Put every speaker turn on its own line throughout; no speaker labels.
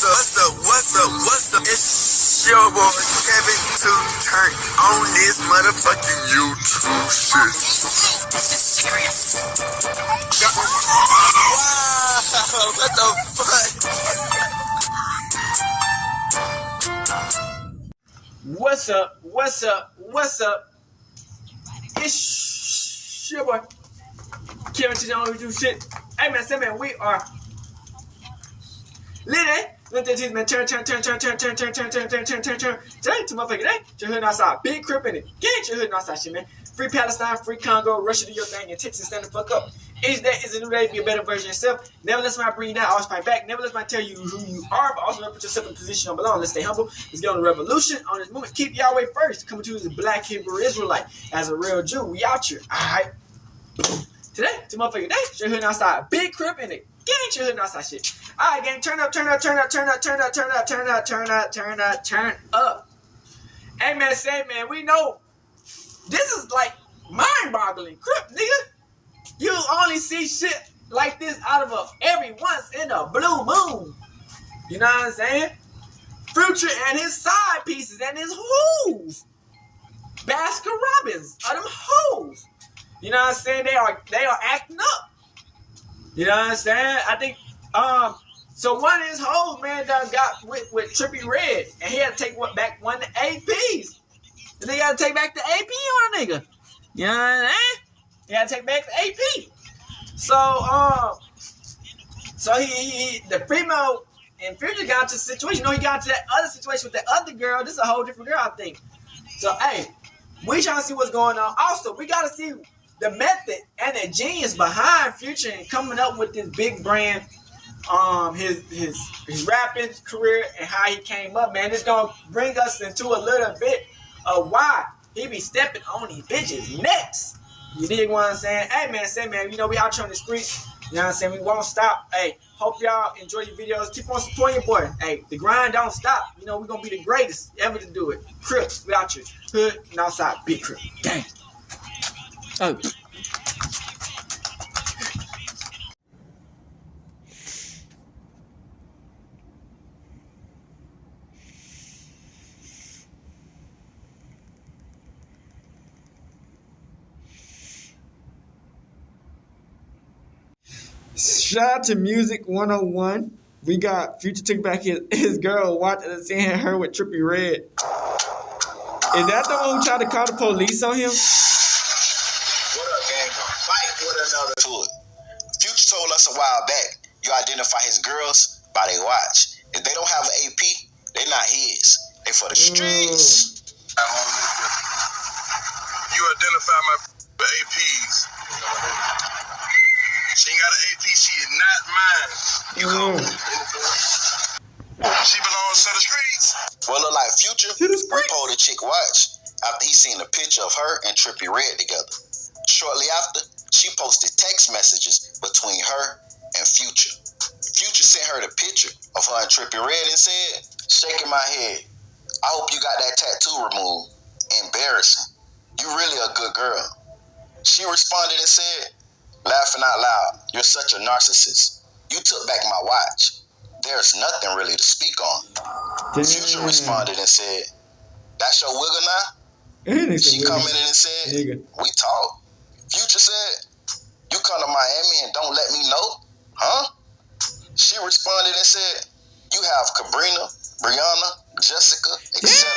What's up? It's your boy Kevin to turn on this motherfucking YouTube shit. Wow, what the
fuck? What's up? It's your boy Kevin to turn on YouTube shit. Hey man, say man, we are lit, eh? Let that teeth, man, turn to motherfucker, eh? Your hood outside, big crip in it. Get your hood outside shit, man. Free Palestine, free Congo, Russia, do your thing, and Texas, stand the fuck up. Each day is a new day to be a better version of yourself. Never let somebody bring you down, always fight back. Never let somebody tell you who you are, but also never put yourself in a position of belong. Let's stay humble. Let's get on the revolution, on this movement. Keep Yahweh first. Coming to you as a black Hebrew Israelite, as a real Jew. We out here, alright? Today, to motherfucker, day, your hood outside, big crip in it. Get your hood outside shit. Alright, gang, turn up. Hey man, say man, we know this is like mind-boggling. Crip, nigga. You only see shit like this out of every once in a blue moon. You know what I'm saying? Future and his side pieces and his hoes. Bacc Robbins are them hoes. You know what I'm saying? They are acting up. You know what I'm saying? I think so one of his hoes, man, done got with Trippie Redd, and he had to take back one of the APs. And they got to take back the AP on a nigga. You know what I'm saying? He had to take back the AP. So he the female and Future got to the situation. You know, he got to that other situation with that other girl. This is a whole different girl, I think. So hey, we trying to see what's going on. Also, we got to see the method and the genius behind Future and coming up with this big brand, his rapping career and how he came up, man. It's gonna bring us into a little bit of why he be stepping on these bitches next. You dig what I'm saying? Hey man, say man, you know we out here on the streets. You know what I'm saying? We won't stop. Hey, hope y'all enjoy your videos. Keep on supporting your boy. Hey, the grind don't stop. You know we gonna be the greatest ever to do it. Crips, we out here. Hood and outside, big crip. Gang. Oh. Shout out to Music 101. We got Future took back his girl, watching and seeing her with Trippie Redd. Is that the one who tried to call the police on him?
What up, gang? Fight with another to it. Future told us a while back, you identify his girls by their watch. If they don't have an AP, they not his. They for the streets.
You identify my APs. She ain't got an AP, she is not mine. You cool? She belongs to the streets.
Well, look like Future repoed a Chicc watch after he seen a picture of her and Trippie Redd together. Shortly after, she posted text messages between her and Future. Future sent her the picture of her and Trippie Redd and said, shaking my head, I hope you got that tattoo removed. Embarrassing. You really a good girl. She responded and said, laughing out loud, you're such a narcissist. You took back my watch. There's nothing really to speak on.
Damn.
Future responded and said, that's your wiggle now? She commented and said, we talk. Future said, you come to Miami and don't let me know? Huh? She responded and said, you have Cabrina, Brianna, Jessica, etc.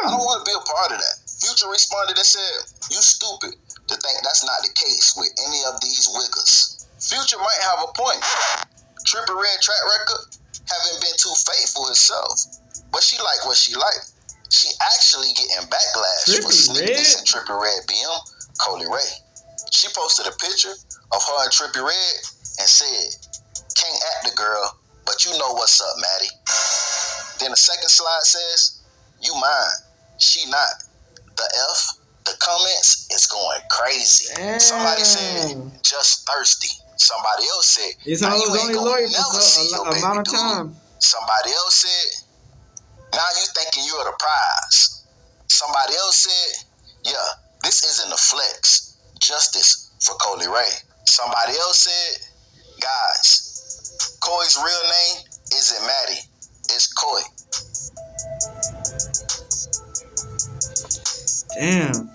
I don't want to be a part of that. Future responded and said, you stupid to think that's not the case with any of these wiggers. Future might have a point. Trippie Redd track record haven't been too faithful herself, but she like what she like. She actually getting backlash for sneaking this in Trippie Redd BM, Coley Ray. She posted a picture of her and Trippie Redd and said, can't act the girl, but you know what's up, Maddie. Then the second slide says, you mine, she not. The F, the comments is going crazy. Somebody said, just thirsty. Somebody else said,
it's
now you
only
ain't
loyal
gonna never see your baby
amount of
dude.
time.
Somebody else said, now you thinking you're the prize. Somebody else said, yeah, this isn't a flex. Justice for Coley Ray. Somebody else said, guys, Coy's real name isn't Maddie. That's coy.
Damn.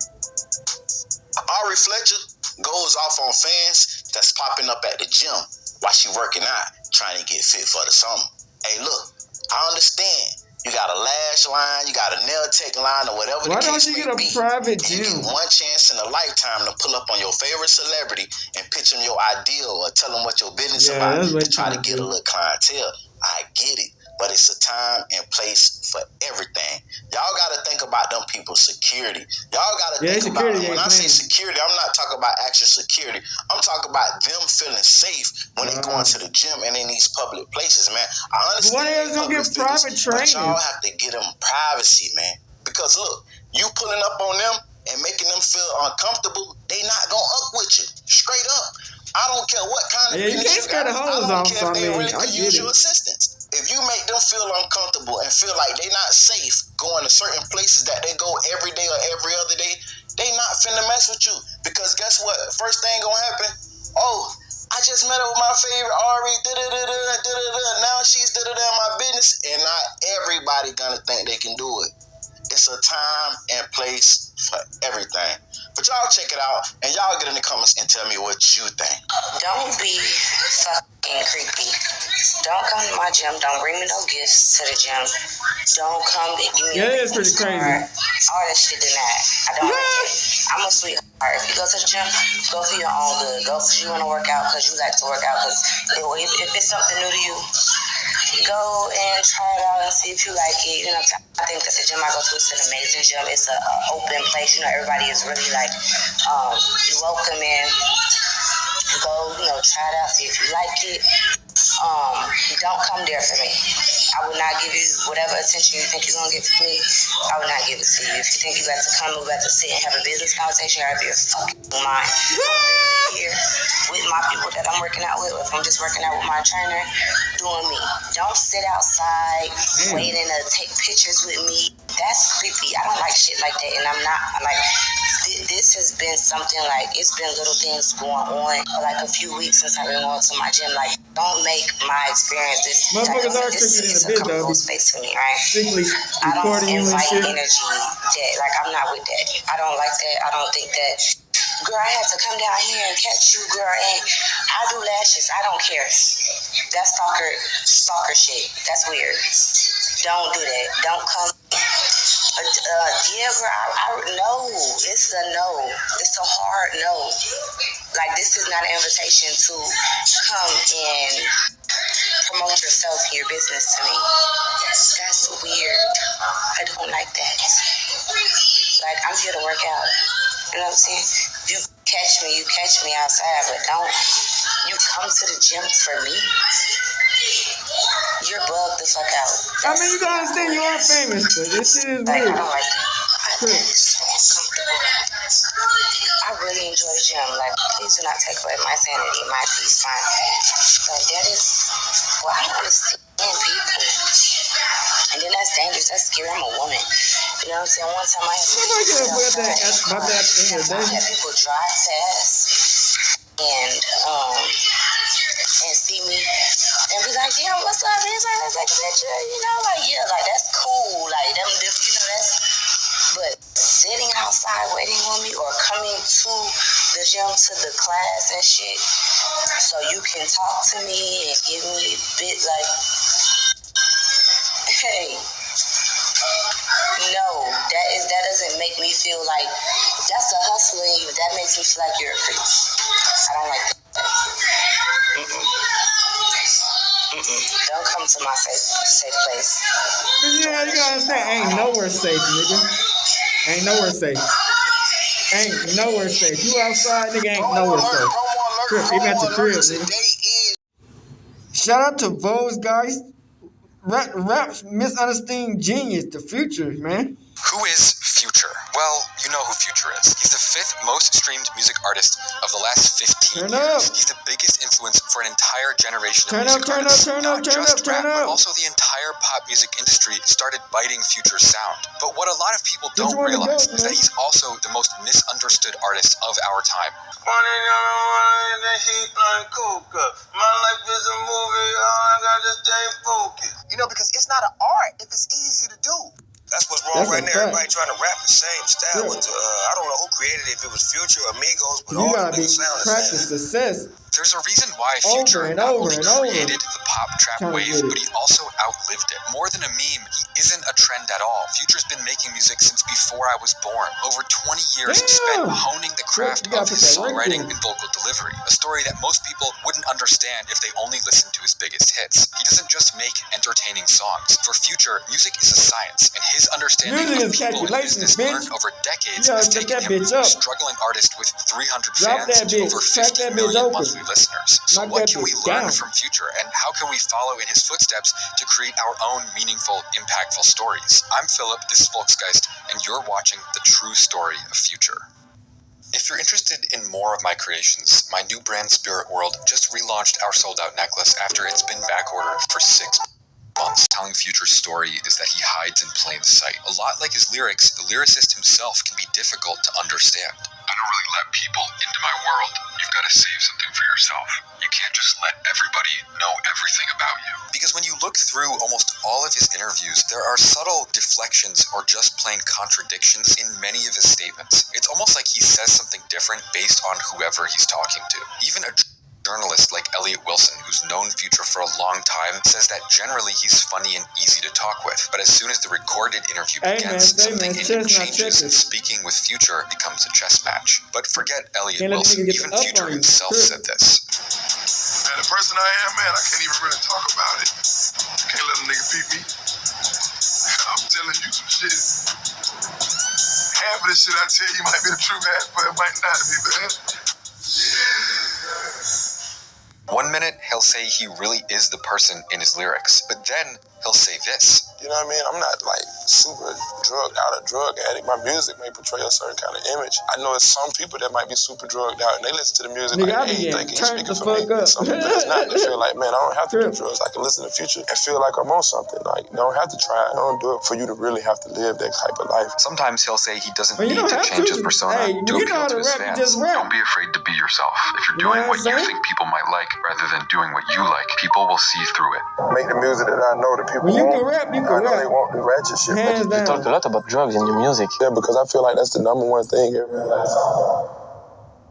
Ari Fletcher goes off on fans that's popping up at the gym while she working out, trying to get fit for the summer. Hey, look, I understand. You got a lash line, you got a nail tech line, or whatever
Why
the
don't
case
you
may
get a
be.
private
And you
gym?
get one chance in a lifetime to pull up on your favorite celebrity and pitch them your ideal or tell them what your business about to try to get a little clientele. I get it, but it's a time and place for everything. Y'all got to think about them people's security. Y'all got to think about, when I say security, I'm not talking about actual security. I'm talking about them feeling safe when they go into the gym and in these public places, man. I understand.
Why they don't get private training?
But y'all have to get them privacy, man. Because look, you pulling up on them and making them feel uncomfortable, they not gonna up with you. Straight up. I don't care what kind of business you got. I don't care if they really could use your assistance. If you make them feel uncomfortable and feel like they not safe going to certain places that they go every day or every other day, they not finna mess with you. Because guess what? First thing gonna happen, oh, I just met up with my favorite Ari, now she's in my business, and not everybody gonna think they can do it. It's a time and place for everything. But y'all check it out, and y'all get in the comments and tell me what you think.
Don't be fucking creepy. Don't come to my gym. Don't bring me no gifts to the gym. Don't come to give me a
pretty crazy.
All that shit in that. I don't like it. I'm a sweetheart. If you go to the gym, go for your own good. Go because you want to work out, because you like to work out. Because if it's something new to you, go and try it out and see if you like it. You know, I think that the gym I go to is an amazing gym. It's an open place. You know, everybody is really like welcoming. Go, try it out, see if you like it. Don't come there for me. I would not give you whatever attention you think you're going to get from me. I would not give it to you. If you think you got to come, we got to sit and have a business conversation, you got to be a fucking mind. Here with my people that I'm working out with, or if I'm just working out with my trainer, doing me. Don't sit outside waiting to take pictures with me. That's creepy. I don't like shit like that, and I'm not like. This has been something like, it's been little things going on for like a few weeks since I've been going to my gym. Like, don't make my experience this.
Motherfuckers are
this is a comfortable space for me, right? I don't invite energy that, like, I'm not with that. I don't like that. I don't think that. Girl, I had to come down here and catch you, girl, and I do lashes. I don't care. That's stalker shit. That's weird. Don't do that. Don't come. Yeah, girl, I no. It's a no. It's a hard no. Like, this is not an invitation to come and promote yourself and your business to me. That's weird. I don't like that. Like, I'm here to work out. You know what I'm saying? You catch me outside, but don't you come to the gym for me? You're bugged the fuck out.
I mean, you gotta understand you are famous, but this shit is
like,
weird.
I don't like that. I really enjoy the gym. Like, please do not take away my sanity, my peace, But that is, well, I don't understand people. And then that's dangerous. That's scary. I'm a woman. You know what I'm saying? One time I had people drive fast and see me and be like, yeah, what's up? And it's like, let's take a picture. You know, like, yeah, like, that's cool. Like, them, that's, but sitting outside waiting on me or coming to the gym, to the class and shit, so you can talk to me and give me a bit, like, hey, no, that doesn't make me feel like, that's a hustle in you. That makes me feel like you're a creep. I don't like that. Don't come to my safe place.
Yeah, you gotta understand, ain't nowhere safe, nigga. Ain't nowhere safe. Ain't nowhere safe. You outside, nigga, ain't nowhere safe. Crip, even at the crib, nigga. Shout out to Vogue's guys. Rap's misunderstanding genius, the future, man.
Who is
Future. Well, you know who Future is. He's the 5th most streamed music artist of the last 15 years. He's the biggest influence for an entire generation of music artists. Not just rap, but also the entire pop music industry started biting Future's sound. But what a lot of people don't realize is that he's also the most misunderstood artist of our time.
My life is a movie, all I got to stay focused.
You know, because it's not an art if it's easy to do.
That's what's wrong right there. Everybody trying to rap the same style. With I don't know who created it, if it was Future or Migos, but all the niggas sound the same.
There's a reason why Future not only created the pop trap wave, but he also outlived it. More than a meme, he isn't a trend at all. Future's been making music since before I was born. Over 20 years spent honing the craft of his songwriting and vocal delivery. A story that most people wouldn't understand if they only listened to his biggest hits. He doesn't just make entertaining songs. For Future, music is a science, and his understanding of people and business learned over decades has taken him from a struggling artist with 300 fans to over 50 million monthly listeners. So what can we learn from Future, and how can we follow in his footsteps to create our own meaningful, impactful stories? I'm Philip, this is Volksgeist, and you're watching the true story of Future. If you're interested in more of my creations, my new brand Spirit World just relaunched our sold-out necklace after it's been backordered for 6 months. Telling Future's story is that he hides in plain sight. A lot like his lyrics, the lyricist himself can be difficult to understand. I don't really let people into my world. You've got to save something for yourself. You can't just let everybody know everything about you. Because when you look through almost all of his interviews, there are subtle deflections or just plain contradictions in many of his statements. It's almost like he says something different based on whoever he's talking to. Even a journalist like Elliot Wilson, who's known Future for a long time, says that generally he's funny and easy to talk with. But as soon as the recorded interview begins, something in him changes, and speaking with Future becomes a chess match. But forget Elliot Wilson, even Future himself said this.
Man, the person I am, man, I can't even really talk about it. Can't let a nigga beat me. I'm telling you some shit. Half of the shit I tell you might be the true half, but it might not be, man.
One minute, he'll say he really is the person in his lyrics, but then he'll say this.
You know what I mean? I'm not like super drugged out, a drug addict. My music may portray a certain kind of image. I know it's some people that might be super drugged out and they listen to the music like, hey, you think he's speaking for me? Some people that's not, they feel like, man, I don't have to do drugs. I can listen to Future and feel like I'm on something. Like, you don't have to try it. I don't do it for you to really have to live that type of life.
Sometimes he'll say he doesn't need to change his persona to appeal to his fans. Don't be afraid to be yourself. If you're doing what you think people might like rather than doing what you like, people will see through it.
Make the music that I know that people
When you can rap, you can rap.
They want the ratchet shit.
Hands down.
You talk a lot about drugs in your music.
Yeah, because I feel like that's the #1 thing everybody talks about.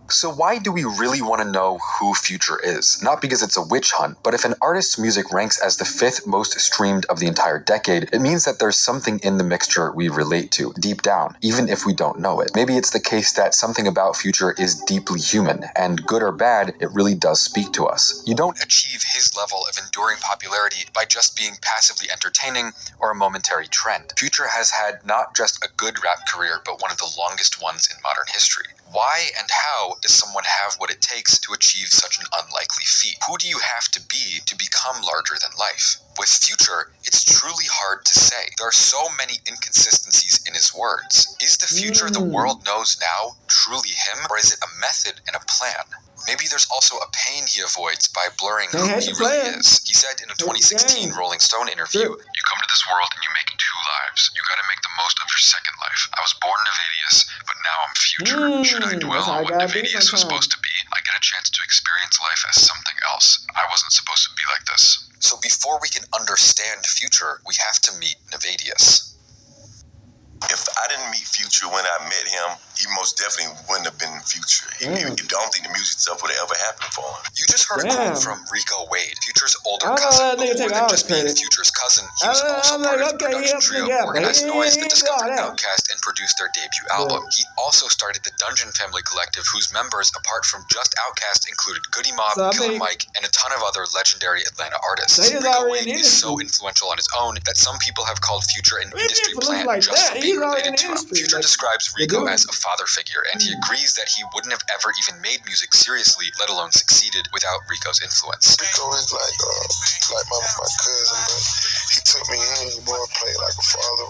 So why do we really want to know who Future is? Not because it's a witch hunt, but if an artist's music ranks as the 5th most streamed of the entire decade, it means that there's something in the mixture we relate to, deep down, even if we don't know it. Maybe it's the case that something about Future is deeply human, and good or bad, it really does speak to us. You don't achieve his level of enduring popularity by just being passively entertaining or a momentary trend. Future has had not just a good rap career, but one of the longest ones in modern history. Why and how does someone have what it takes to achieve such an unlikely feat? Who do you have to be to become larger than life? With Future, it's truly hard to say. There are so many inconsistencies in his words. Is the Future the world knows now truly him, or is it a method and a plan? Maybe there's also a pain he avoids by blurring who he really is. He said in a 2016 Rolling Stone interview, "You come to this world and you make 2 lives. You gotta make the most of your second life. I was born Navadius, but now I'm Future. Should I dwell on what Navadius was supposed to be? I get a chance to experience life as something else. I wasn't supposed to be like this." So before we can understand Future, we have to meet Navadius.
If I didn't meet Future when I met him, he most definitely wouldn't have been Future. I don't think the music stuff would have ever happened for him.
You just heard a quote from Rico Wade, Future's older cousin. But more than just being Future's cousin, he was also part of the production trio Organized Noise that discovered Outkast and produced their debut album. He also started the Dungeon Family Collective, whose members, apart from just Outkast, included Goody Mob, Killer Mike, and a ton of other legendary Atlanta artists. Rico Wade is so influential on his own that some people have called Future an industry plant just for being related to him. Future describes Rico as a father figure, and he agrees that he wouldn't have ever even made music seriously, let alone succeeded, without Rico's influence.
Rico is like my cousin, but he took me in. He more played like a father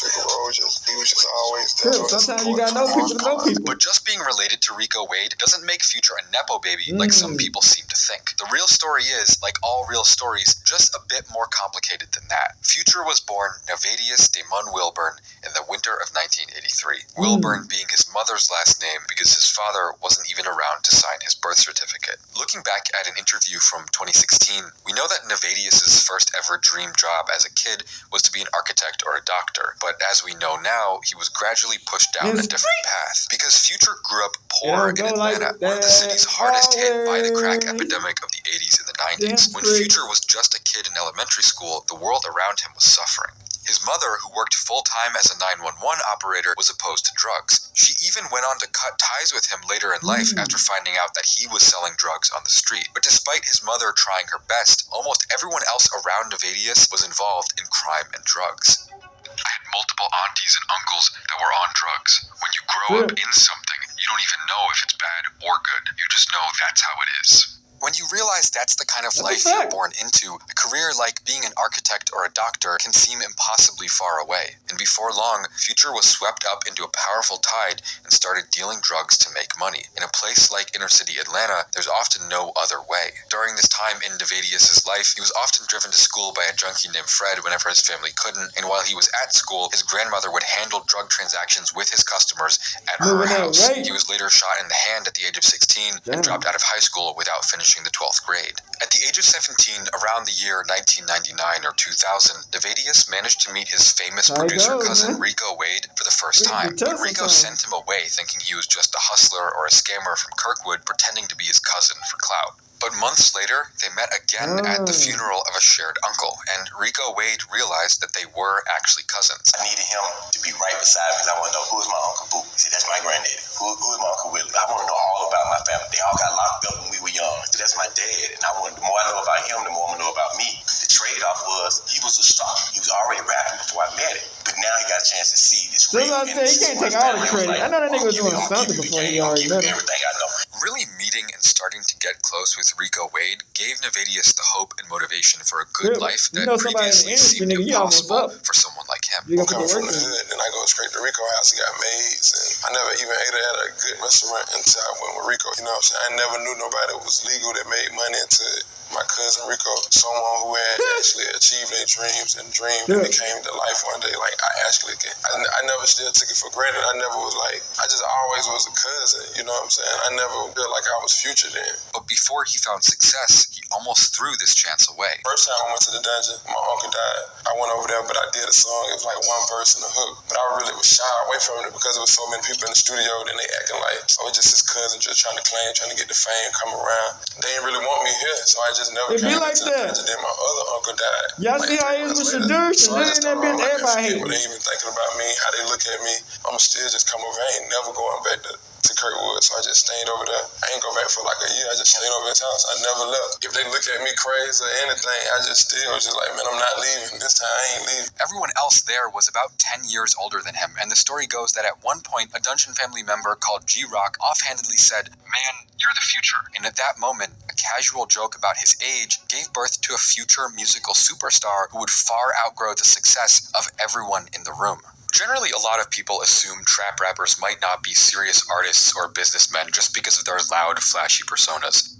figure role. he was just always there.
Sometimes you gotta know people to know people.
But just being related to Rico Wade doesn't make Future a nepo baby like some people seem to think. The real story is, like all real stories, just a bit more complicated than that. Future was born Nevadius Damon Wilburn in the winter of 1983. Wilburn being his mother's last name because his father wasn't even around to sign his birth certificate. Looking back at an interview from 2016, we know that Nevadius' first ever dream job as a kid was to be an architect or a doctor, but as we know now, he was gradually pushed down a different path. Because Future grew up poor in Atlanta, one of the city's hardest hit by the crack epidemic of the 80s and the 90s. When Future was just a kid in elementary school, the world around him was suffering. His mother, who worked full-time as a 911 operator, was opposed to drugs. She even went on to cut ties with him later in life after finding out that he was selling drugs on the street. But despite his mother trying her best, almost everyone else around Nevadius was involved in crime and drugs. I had multiple aunties and uncles that were on drugs. When you grow up in something, you don't even know if it's bad or good. You just know that's how it is. When you realize that's the kind of life you're born into, a career like being an architect or a doctor can seem impossibly far away. And before long, Future was swept up into a powerful tide and started dealing drugs to make money. In a place like inner city Atlanta, there's often no other way. During this time in Nevadius' life, he was often driven to school by a junkie named Fred whenever his family couldn't, and while he was at school, his grandmother would handle drug transactions with his customers at her house. He was later shot in the hand at the age of 16 and dropped out of high school without finishing the 12th grade. At the age of 17, around the year 1999 or 2000, Nevadius managed to meet his famous producer cousin Rico Wade for the first time. But Rico sent him away thinking he was just a hustler or a scammer from Kirkwood pretending to be his cousin for clout. But months later, they met again at the funeral of a shared uncle, and Rico Wade realized that they were actually cousins.
I needed him to be right beside me because I want to know who is my Uncle Boo. See, that's my granddaddy. Who is my Uncle Willie? I want to know all about my family. They all got locked up when we were young. So that's my dad, and the more I know about him, the more I'm going to know about me. The trade-off was he was a star. He was already rapping before I met him. But now he got a chance to see this real.
He can't take all the credit. I know that nigga was doing something before he already met him.
Everything I know.
Really meeting and starting to get close with Rico Wade gave Nevadius the hope and motivation for a good life that previously seemed impossible for someone like him.
I come from the hood, and I go straight to Rico's house and got maids, and I never even ate at a good restaurant until I went with Rico. You know what I'm saying? I never knew nobody that was legal that made money until my cousin Rico, someone who had actually achieved their dreams and dreamed and it came to life one day. Like, I never still took it for granted. I never was like, I just always was a cousin, you know what I'm saying? I never felt like I was Future then.
But before he found success, he almost threw this chance away.
First time I went to the dungeon, my uncle died. I went over there, but I did a song. It was like one verse and a hook. But I really was shy away from it because there was so many people in the studio, and they acting like, oh, it's just his cousin just trying to claim, trying to get the fame, come around. They didn't really want me here, so I just never came
like
to the dungeon. Then my other uncle died.
Y'all see how he is with the dirt? So that bitch, everybody hate me.
They even thinking about me, how they look at me. I'ma still just come over. I ain't never going back to Kirkwood, so I just stayed over there. I ain't go back for like a year. I just stayed over his house. I never left. If they look at me crazy or anything, I just still was just like, man, I'm not leaving. This time I ain't leaving.
Everyone else there was about 10 years older than him, and the story goes that at one point, a Dungeon family member called G-Rock offhandedly said, "Man, you're the future." And at that moment, a casual joke about his age gave birth to a future musical superstar who would far outgrow the success of everyone in the room. Generally, a lot of people assume trap rappers might not be serious artists or businessmen just because of their loud, flashy personas.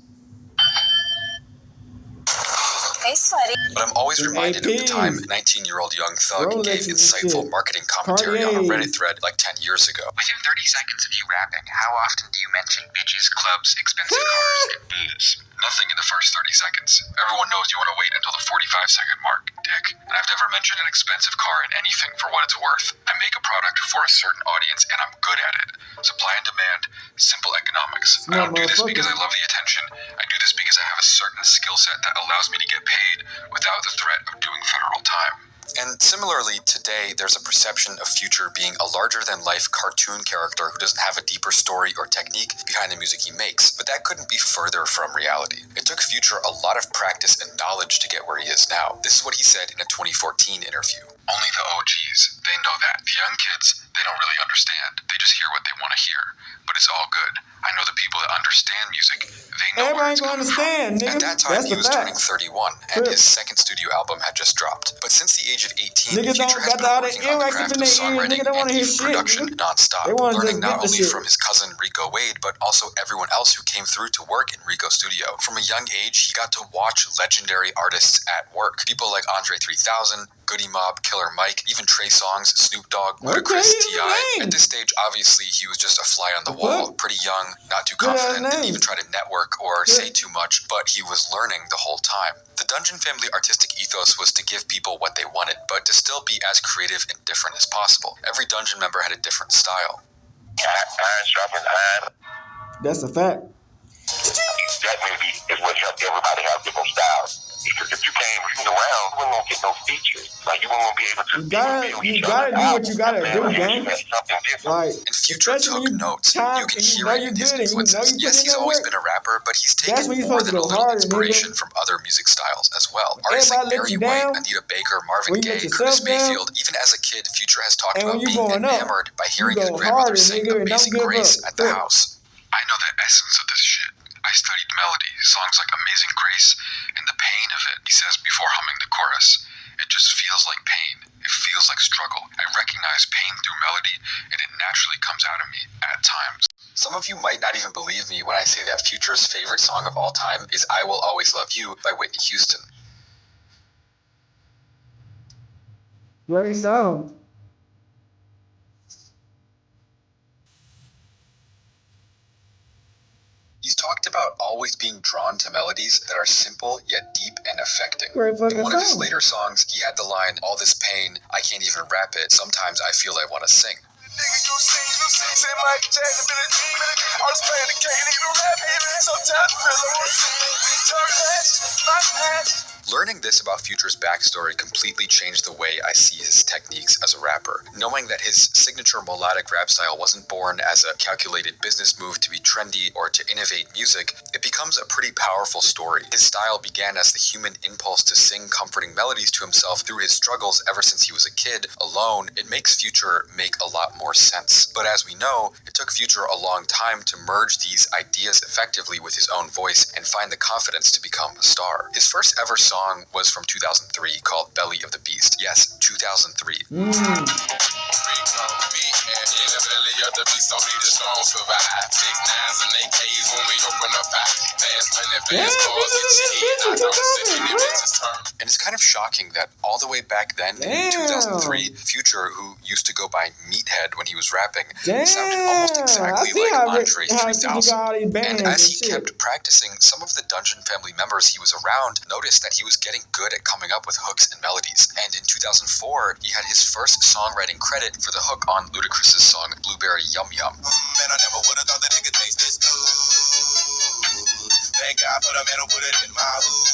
Hey, sweaty.
But I'm always reminded of the time 19-year-old young thug gave insightful marketing commentary on a Reddit thread like 10 years ago.
Within 30 seconds of you rapping, how often do you mention bitches, clubs, expensive cars, and booze?
Nothing in the first 30 seconds. Everyone knows you want to wait until the 45-second mark, dick. And I've never mentioned an expensive car in anything for what it's worth. I make a product for a certain audience, and I'm good at it. Supply and demand, simple economics. I don't do this because I love the attention. I do this because I have a certain skill set that allows me to get paid without the threat of doing federal time. And similarly, today, there's a perception of Future being a larger-than-life cartoon character who doesn't have a deeper story or technique behind the music he makes, but that couldn't be further from reality. It took Future a lot of practice and knowledge to get where he is now. This is what he said in a 2014 interview. Only the OGs, they know that. The young kids, they don't really understand. They just hear what they want to hear. But it's all good. I know the people that understand music, they know where it's coming from. Nigga. At that time, he was turning 31, and his second studio album had just dropped. But since the age of 18, Future has been working on the craft of songwriting and even production nonstop, learning not only from his cousin Rico Wade, but also everyone else who came through to work in Rico's studio. From a young age, he got to watch legendary artists at work. People like Andre 3000, Goody Mob, Killer Mike, even Trey Songz, Snoop Dogg, Ludacris, T.I. At this stage, obviously, he was just a fly on the wall, pretty young, not too confident, didn't even try to network or say too much, but he was learning the whole time. The Dungeon family artistic ethos was to give people what they wanted, but to still be as creative and different as possible. Every Dungeon member had a different style.
That's a fact.
That maybe is what helped everybody have different styles. Because if you came around, you wouldn't get no features. Like you wouldn't be able to.
You gotta do what you gotta do, gang.
Right. And Future took notes. You can hear it in his influences. Yes, he's always been a rapper, but he's taken more than a little inspiration from other music styles as well. Artists like Barry White, Anita Baker, Marvin Gaye, Curtis Mayfield. Even as a kid, Future has talked about being enamored by hearing his grandmother sing Amazing Grace at the house. I know the essence of this shit. I studied melody, songs like Amazing Grace, and the pain of it, he says before humming the chorus. It just feels like pain. It feels like struggle. I recognize pain through melody, and it naturally comes out of me at times. Some of you might not even believe me when I say that Future's favorite song of all time is I Will Always Love You by Whitney Houston.
Very so.
He's talked about always being drawn to melodies that are simple yet deep and affecting.
Great fucking
In one of his
song.
later songs, he had the line, "All this pain, I can't even rap it. Sometimes I feel I want to sing." Learning this about Future's backstory completely changed the way I see his techniques as a rapper. Knowing that his signature melodic rap style wasn't born as a calculated business move to be trendy or to innovate music, it becomes a pretty powerful story. His style began as the human impulse to sing comforting melodies to himself through his struggles ever since he was a kid. Alone, it makes Future make a lot more sense. But as we know, it took Future a long time to merge these ideas effectively with his own voice and find the confidence to become a star. His first ever song was from 2003 called Belly of the Beast. Yes, 2003. And it's kind of shocking that all the way back then in 2003, Future, who used to go by Meathead when he was rapping, sounded almost exactly like Andre 3000. And as he kept practicing, some of the Dungeon family members he was around noticed that he was getting good at coming up with hooks and melodies. And in 2004, he had his first songwriting credit for the hook on Ludacris's song Blueberry Yum Yum.
Man, I never would have thought that it could taste this good. Thank God for the metal, put it in my hood.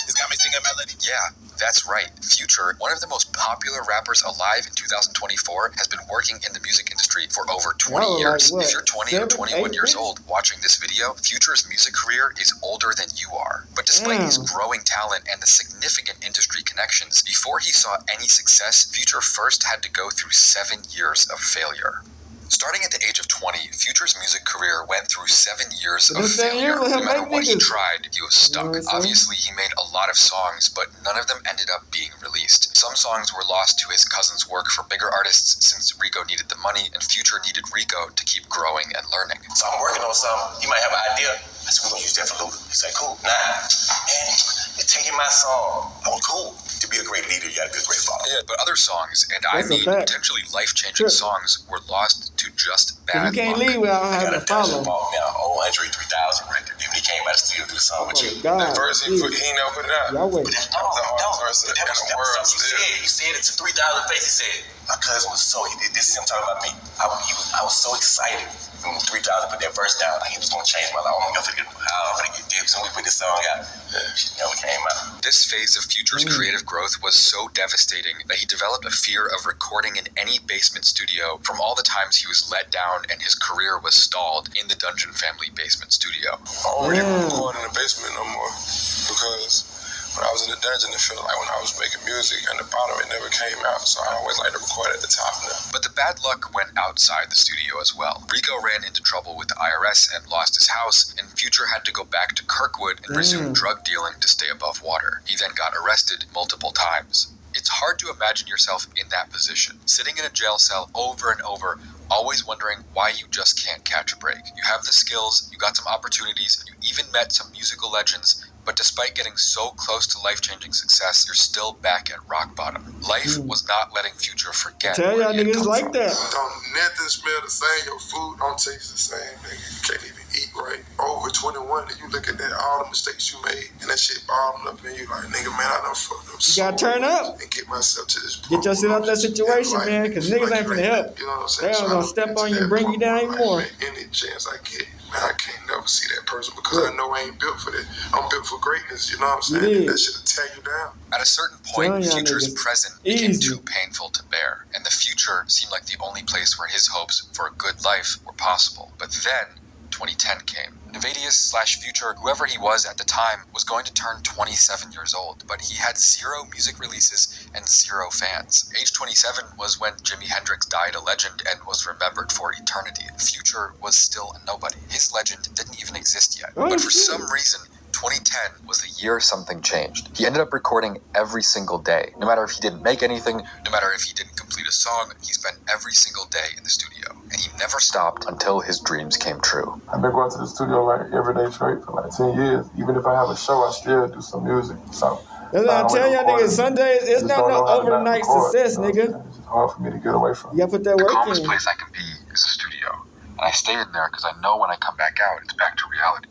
It's got me singing melody.
Yeah, that's right. Future, one of the most popular rappers alive in 2024, has been working in the music industry for over 20 years. If you're 20 or 21 years old watching this video, Future's music career is older than you are. But despite his growing talent and the significant industry connections, before he saw any success, Future first had to go through 7 years of failure. Starting at the age of 20, Future's music career went through 7 years of failure. No matter what he tried, he was stuck. Obviously, he made a lot of songs, but none of them ended up being released. Some songs were lost to his cousin's work for bigger artists since Rico needed the money and Future needed Rico to keep growing and learning.
So I'm working on something. You might have an idea. I said, we're going to use that for Luda. He said, cool. Nah. And you're taking my song. Oh, cool. To be a great leader, you got to be a great father.
Yeah, but other songs, and I mean potentially life-changing songs, were lost to just bad luck.
You can't leave without having to follow.
Now, old Andre 3000 record. Then when he came out of the studio to do the song with you.
That verse he never put it out.
But
that was the hardest verse in the world. He said it to 3,000 face. He said, my cousin was so, this is him talking about me. I was so excited when 3,000 put that verse down. Like he was going to change my life. I'm going to get dibs and we put this song out. She never came out.
This phase of Future's creative growth was so devastating that he developed a fear of recording in any basement studio from all the times he was let down and his career was stalled in the Dungeon family basement studio.
I don't even record in the basement no more because when I was in the dungeon, it felt like when I was making music and the bottom, it never came out. So I always like to record at the top now.
But the bad luck went outside the studio as well. Rico ran into trouble with the IRS and lost his house, and Future had to go back to Kirkwood and resume drug dealing to stay above water. He then got arrested multiple times. It's hard to imagine yourself in that position, sitting in a jail cell over and over, always wondering why you just can't catch a break. You have the skills, you got some opportunities, you even met some musical legends, but despite getting so close to life-changing success, you're still back at rock bottom. Life was not letting Future forget
Tell y'all
where he had
niggas
come
like
from.
that.
Don't nothing smell the same. Your food don't taste the same, nigga. You can't even eat right. Over 21, and you look at that, all the mistakes you made, and that shit bottling up, and you like, nigga, man, I done fucked up.
You gotta turn up.
And get myself to this point.
Get yourself out that situation, man, because niggas ain't finna help.
You know what I'm
They
saying?
ain't gonna step on you and bring you down anymore.
Any chance I get, man, I can't never see that person because I know I ain't built for that. I'm built for greatness, you know what I'm saying? That shit'll tear you down.
At a certain point, Future's
niggas.
present became too painful to bear, and the future seemed like the only place where his hopes for a good life were possible. But then, 2010 came. Nvidius/Future, whoever he was at the time, was going to turn 27 years old, but he had 0 music releases and 0 fans. Age 27 was when Jimi Hendrix died a legend and was remembered for eternity. Future was still a nobody. His legend didn't even exist yet. But for some reason, 2010 was the year something changed. He ended up recording every single day. No matter if he didn't make anything, no matter if he didn't complete a song, he spent every single day in the studio. And he never stopped until his dreams came true.
I've been going to the studio like every day straight for like 10 years. Even if I have a show, I still do some music. So
that's what I tell y'all niggas, Sundays, it's not no overnight success, nigga.
It's hard for me to get away from.
You gotta put that work
The calmest
in.
place I can be is a studio. And I stay in there because I know when I come back out, it's back to reality.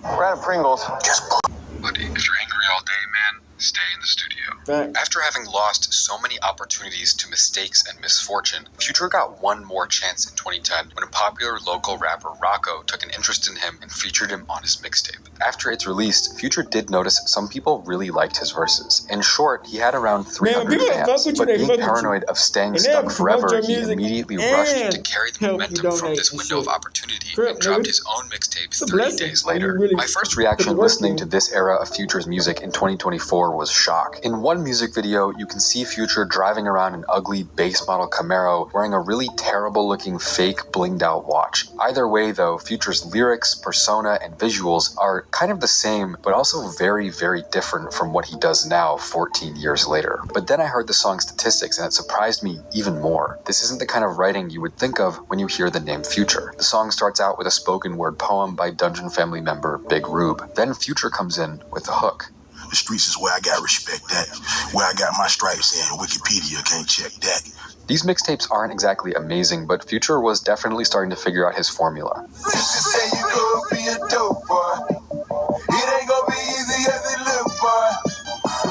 Brad Pringles.
But if you're angry all day, man, stay in the studio.
Fact.
After having lost so many opportunities to mistakes and misfortune, Future got one more chance in 2010 when a popular local rapper, Rocco, took an interest in him and featured him on his mixtape. After it's released, Future did notice some people really liked his verses. In short, he had around 300 fans, but being paranoid of staying stuck forever, he immediately rushed to carry the momentum from this window of opportunity and dropped his own mixtape 30 days later. My first reaction listening to this era of Future's music in 2024 was shock. In one music video, you can see Future driving around an ugly base model Camaro wearing a really terrible looking fake blinged out watch. Either way though, Future's lyrics, persona, and visuals are kind of the same, but also very, very different from what he does now 14 years later. But then I heard the song Statistics and it surprised me even more. This isn't the kind of writing you would think of when you hear the name Future. The song starts out with a spoken word poem by Dungeon family member Big Rube. Then Future comes in with a hook.
The streets is where I got respect at, where I got my stripes in. Wikipedia can't check that.
These mixtapes aren't exactly amazing, but Future was definitely starting to figure out his formula.
Say you could be a dope boy. It ain't gonna be easy as it look, boy.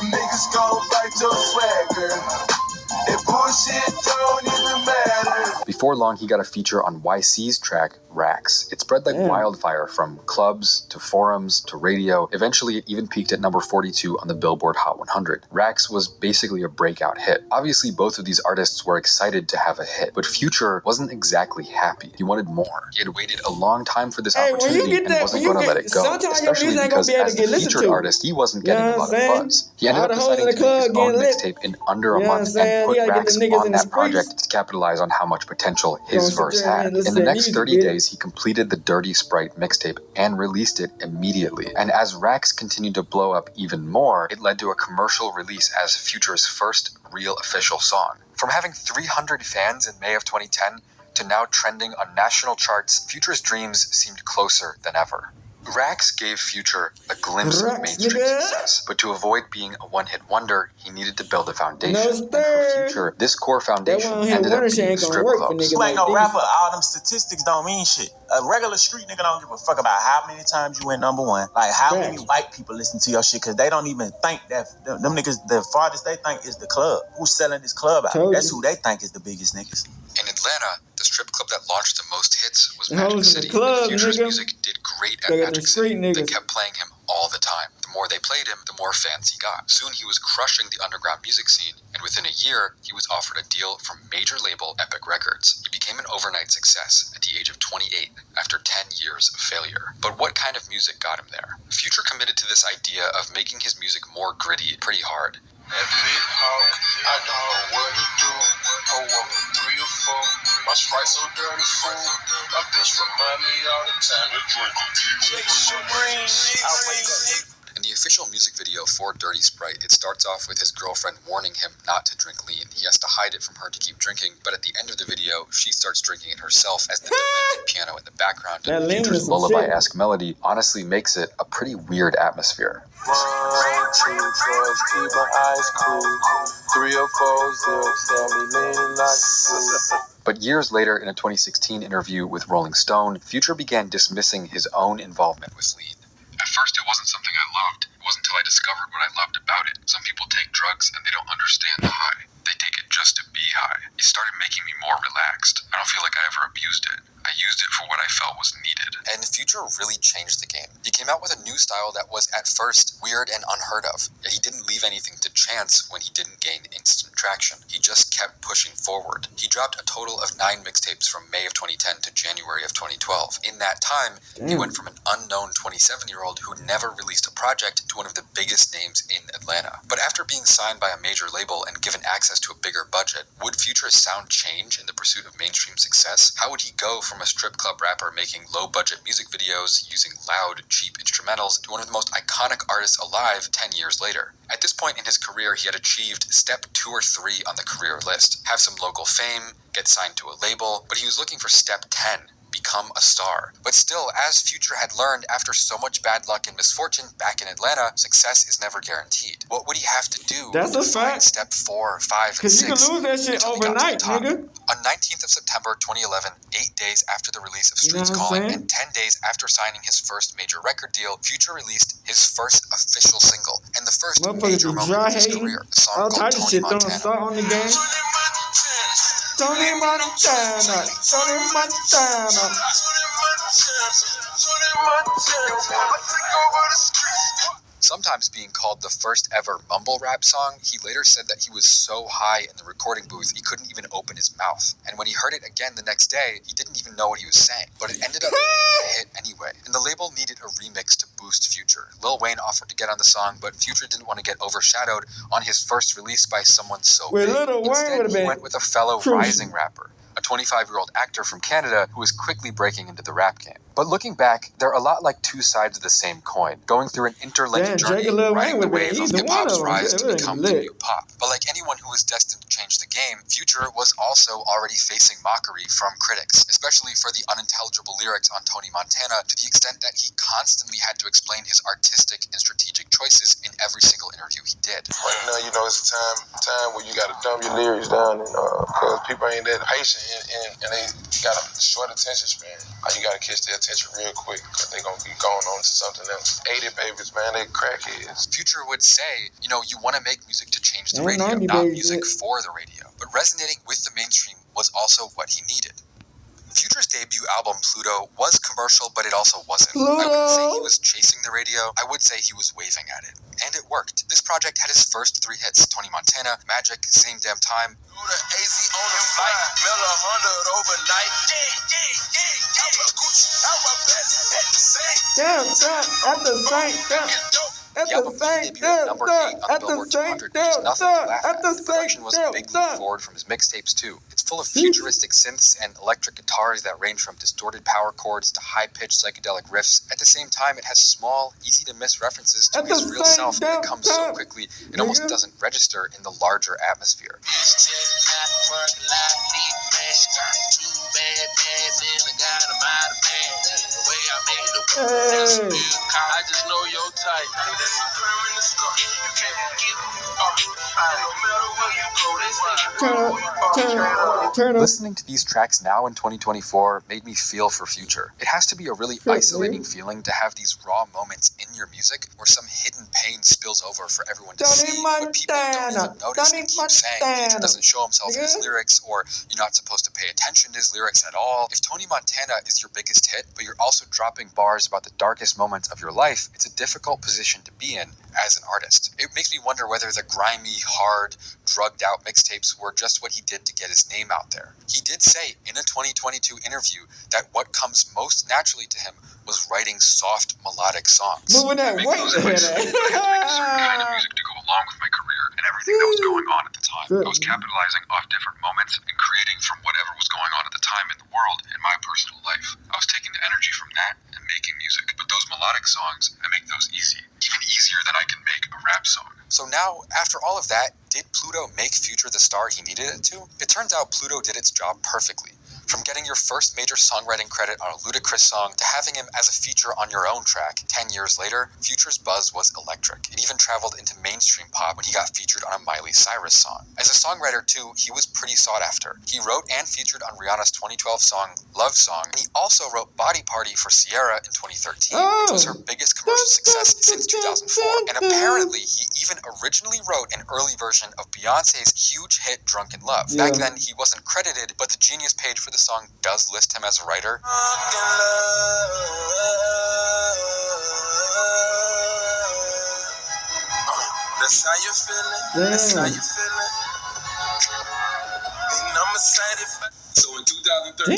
Niggas gon' fight your swagger. And bullshit don't even matter.
Before long, he got a feature on YC's track, Racks. It spread like wildfire from clubs to forums to radio. Eventually, it even peaked at number 42 on the Billboard Hot 100. Racks was basically a breakout hit. Obviously, both of these artists were excited to have a hit, but Future wasn't exactly happy. He wanted more. He had waited a long time for this opportunity and wasn't going to let it go, especially because as the featured artist, he wasn't getting a lot of buzz. He ended up deciding to make his own mixtape in under a month and put Racks on that project to capitalize on how much potential his verse had. In the next 30 days, he completed the Dirty Sprite mixtape and released it immediately. And as Racks continued to blow up even more, it led to a commercial release as Future's first real official song. From having 300 fans in May of 2010 to now trending on national charts, Future's dreams seemed closer than ever. Racks gave Future a glimpse of mainstream success, but to avoid being a one-hit wonder, he needed to build a foundation. And for Future, this core foundation ended up being strip clubs.
You ain't no rapper, all them statistics don't mean shit. A regular street nigga don't give a fuck about how many times you went number one, like how many white people listen to your shit, because they don't even think that them niggas, the farthest they think is the club. Who's selling this club out? That's who they think is the biggest niggas.
In Atlanta, the strip club that launched the most hits was Magic City. Future's music did great at Magic City. They kept playing him all the time. The more they played him, the more fans he got. Soon he was crushing the underground music scene, and within a year, he was offered a deal from major label Epic Records. He became an overnight success at the age of 28 after 10 years of failure. But what kind of music got him there? Future committed to this idea of making his music more gritty pretty hard.
That big hawk, I don't know what to do. Pull up a 3 or 4. My Sprite so dirty, fool. My bitch remind me all the time to drink.
In the official music video for Dirty Sprite, it starts off with his girlfriend warning him not to drink lean. He has to hide it from her to keep drinking, but at the end of the video, she starts drinking it herself as the demented piano in the background. Future's lullaby-esque melody honestly makes it a pretty weird atmosphere.
1, 2, drugs, keep my eyes cool. 3 or 4 zips, tell me leaning like a fool.
But years later, in a 2016 interview with Rolling Stone, Future began dismissing his own involvement with lean.
At first, it wasn't something I loved. It wasn't until I discovered what I loved about it. Some people take drugs and they don't understand the high. They take it just to be high. It started making me more relaxed. I don't feel like I ever abused it. I used it for what I felt was needed.
And Future really changed the game. He came out with a new style that was at first weird and unheard of. Yet he didn't leave anything to chance when he didn't gain instant traction. He just kept pushing forward. He dropped a total of 9 mixtapes from May of 2010 to January of 2012. In that time, he went from an unknown 27-year-old who never released a project to one of the biggest names in Atlanta. But after being signed by a major label and given access to a bigger budget, would Future's sound change in the pursuit of mainstream success? How would he go from a strip club rapper making low-budget music videos using loud, cheap instrumentals to one of the most iconic artists alive 10 years later? At this point in his career, he had achieved step 2 or 3 on the career list. Have some local fame, get signed to a label, but he was looking for step 10. Become a star. But still, as Future had learned after so much bad luck and misfortune back in Atlanta, success is never guaranteed. What would he have to do to find step 4, 5, and 6? Because you can lose that shit overnight, nigga. On 19th of September 2011, 8 days after the release of Streets Calling and 10 days after signing his first major record deal, Future released his first official single and the first major moment of his career, a song called Tony Montana. Tony Montana, Tony Montana. Sometimes being called the first ever mumble rap song, he later said that he was so high in the recording booth he couldn't even open his mouth. And when he heard it again the next day, he didn't even know what he was saying. But it ended up being a hit anyway. And the label needed a remix to boost Future. Lil Wayne offered to get on the song, but Future didn't want to get overshadowed on his first release by someone so big. Instead, he went with a fellow rising rapper, a 25-year-old actor from Canada who was quickly breaking into the rap game. But looking back, they're a lot like 2 sides of the same coin, going through an interlinked journey, riding the wave of hip-hop's rise to become the new pop. But like anyone who was destined to change the game, Future was also already facing mockery from critics, especially for the unintelligible lyrics on Tony Montana, to the extent that he constantly had to explain his artistic and strategic choices in every single interview he did.
Right now, you know, it's a time where you gotta dumb your lyrics down, and because people ain't that patient and they got a short attention span. You gotta catch their attention real quick, because they gonna be going on to something else. 80 babies, man, they crackheads.
Future would say, you know, you want to make music to change the radio, not music for the radio. But resonating with the mainstream was also what he needed. Future's debut album, Pluto, was commercial, but it also wasn't. I wouldn't say he was chasing the radio. I would say he was waving at it. And it worked. This project had his first 3 hits, Tony Montana, Magic, Same Damn Time.
AC on the flight, Miller 100 overnight.
The album debuted at number 8 on the Billboard 200, which is nothing to laugh at. The production was a big leap forward from his mixtapes, too. It's full of futuristic synths and electric guitars that range from distorted power chords to high-pitched psychedelic riffs. At the same time, it has small, easy-to-miss references to his real self, and it comes so quickly, it almost doesn't register in the larger atmosphere.
I just know your type.
Turn up.
Listening to these tracks now in 2024 made me feel for Future. It has to be a really isolating feeling to have these raw moments in your music where some hidden pain spills over for everyone to see, but people don't even notice and keep saying Future doesn't show himself in his lyrics, or you're not supposed to pay attention to his lyrics at all. If Tony Montana is your biggest hit, but you're also dropping bars about the darkest moments of your life, it's a difficult position to be in as an artist. It makes me wonder whether the grimy, hard, drugged out mixtapes were just what he did to get his name out there. He did say in a 2022 interview that what comes most naturally to him was writing soft, melodic songs.
Moving that weight.
I had to make a certain kind of music to go along with my career and everything that was going on at the time. I was capitalizing off different moments and creating from whatever was going on at the time in the world and my personal life. I was taking the energy from that and making music. But those melodic songs, I make those easy. Even easier than I can make a rap song.
So now, after all of that, did Pluto make Future the star he needed it to? It turns out Pluto did its job perfectly. From getting your first major songwriting credit on a Ludacris song to having him as a feature on your own track, 10 years later, Future's buzz was electric. It even traveled into mainstream pop when he got featured on a Miley Cyrus song. As a songwriter, too, he was pretty sought after. He wrote and featured on Rihanna's 2012 song, Love Song, and he also wrote Body Party for Ciara in 2013, which was her biggest commercial success since 2004. And apparently, he even originally wrote an early version of Beyonce's huge hit Drunken Love. Back then, he wasn't credited, but the Genius page for the song does list him as a writer.
That's how you feeling. That's how you feeling. And I'm excited. So in 2013,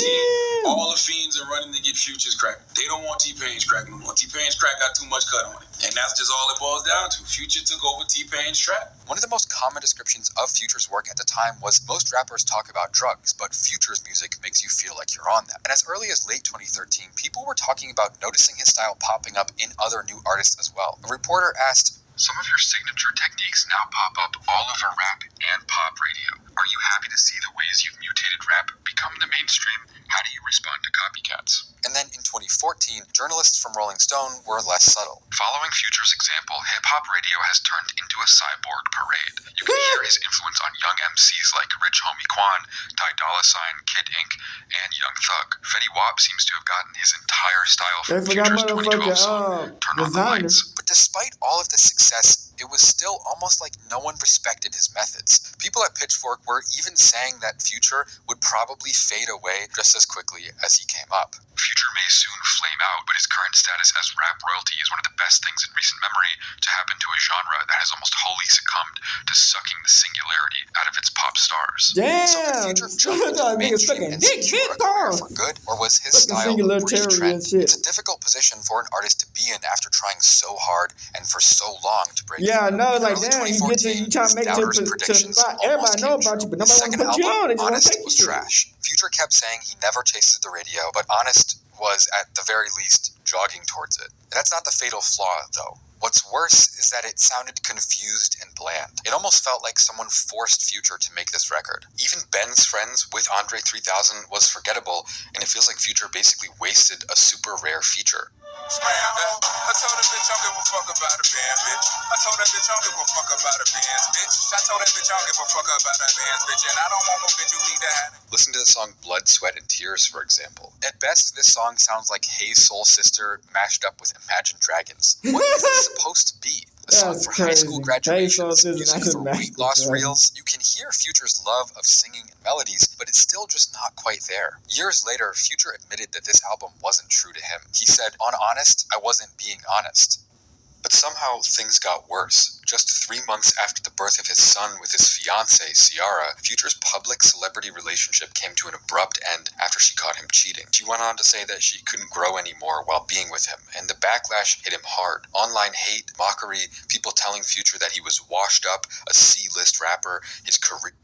all the fiends are running to get Future's crack. They don't want T-Pain's crack no more. T-Pain's crack got too much cut on it. And that's just all it boils down to. Future took over T-Pain's track.
One of the most common descriptions of Future's work at the time was most rappers talk about drugs, but Future's music makes you feel like you're on them. And as early as late 2013, people were talking about noticing his style popping up in other new artists as well. A reporter asked,
"Some of your signature techniques now pop up all over rap and pop radio. Are you happy to see the ways you've mutated rap become the mainstream? How do you respond to copycats?"
And then in 2014, journalists from Rolling Stone were less subtle.
"Following Future's example, hip-hop radio has turned into a cyborg parade. You can hear his influence on young MCs like Rich Homie Quan, Ty Dolla $ign, Kid Ink, and Young Thug. Fetty Wap seems to have gotten his entire style from Future's 2012 song, Turn On The Lights."
But despite all of the success, it was still almost like no one respected his methods. People at Pitchfork were even saying that Future would probably fade away just as quickly as he came up.
"Future may soon flame out, but his current status as rap royalty is one of the best things in recent memory to happen to a genre that has almost wholly succumbed to sucking the singularity out of its pop stars."
Damn!
So did Future jump into mainstream and secure a career for good, or was his style a brief trend? It's a difficult position for an artist to be in after trying so hard and for so long to break.
Yeah, I know, like
early
damn, you get to you try to make it to spot. Everybody know about you, but nobody want to put you on. They just want to take
was
you.
trash. Future kept saying he never chases the radio, but Honest was at the very least jogging towards it. And that's not the fatal flaw, though. What's worse is that it sounded confused and bland. It almost felt like someone forced Future to make this record. Even Ben's Friends with Andre 3000 was forgettable, and it feels like Future basically wasted a super rare feature.
I told that bitch I don't give a fuck about a band, bitch. I told that bitch I don't give a fuck about a band, bitch. I told that bitch I don't give a fuck about a band, bitch. And I don't want no bitch who need that.
Listen to the song Blood, Sweat, and Tears, for example. At best, this song sounds like Hey Soul Sister mashed up with Imagine Dragons. What is this supposed to be? A song for high school graduations, music for weight loss reels. You can hear Future's love of singing and melodies, but it's still just not quite there. Years later, Future admitted that this album wasn't true to him. He said, "On Honest, I wasn't being honest." But somehow things got worse. Just 3 months after the birth of his son with his fiancée, Ciara, Future's public celebrity relationship came to an abrupt end after she caught him cheating. She went on to say that she couldn't grow anymore while being with him, and the backlash hit him hard. Online hate, mockery, people telling Future that he was washed up, a C-list rapper, his career